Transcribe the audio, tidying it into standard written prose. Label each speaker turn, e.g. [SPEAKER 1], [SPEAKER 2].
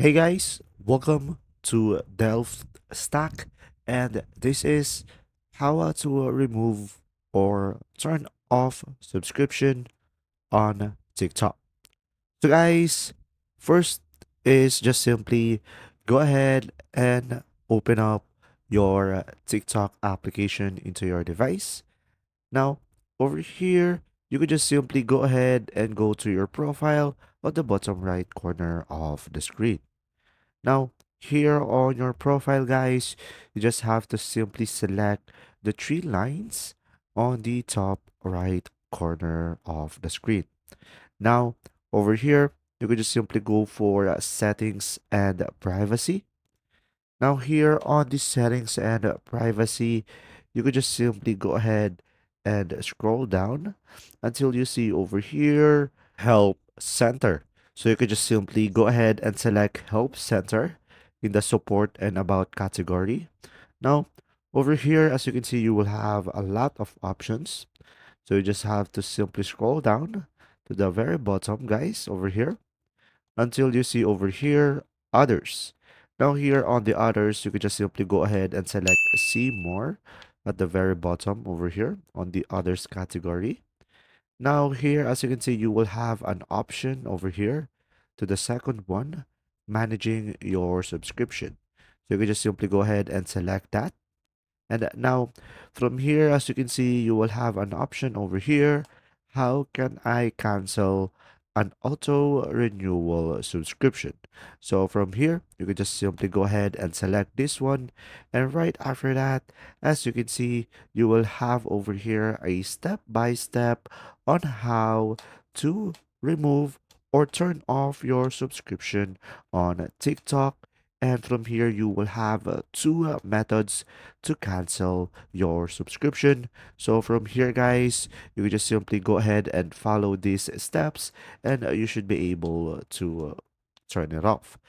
[SPEAKER 1] Hey guys, welcome to Delft Stack, and this is how to remove or turn off subscription on TikTok. So, guys, first is just simply go ahead and open up your TikTok application into your device. Now, over here, you could just simply go ahead and go to your profile on the bottom right corner of the screen. Now, here on your profile, guys, you just have to simply select the three lines on the top right corner of the screen. Now, over here, you could just simply go for settings and privacy. Now, here on the settings and privacy, you could just simply go ahead and scroll down until you see over here Help Center. So you could just simply go ahead and select Help Center in the support and about category. Now, over here, as you can see, you will have a lot of options. So you just have to simply scroll down to the very bottom, guys, over here until you see over here others. Now here on the others, you can just simply go ahead and select see more at the very bottom over here on the others category. Now here, as you can see, you will have an option over here to the second one, managing your subscription. So you can just simply go ahead and select that. And now from here, as you can see, you will have an option over here. How can I cancel an auto renewal subscription? So from here, you can just simply go ahead and select this one. And right after that, as you can see, you will have over here a step by step on how to remove or turn off your subscription on TikTok. And from here, you will have two methods to cancel your subscription. So from here, guys, you can just simply go ahead and follow these steps, and you should be able to turn it off.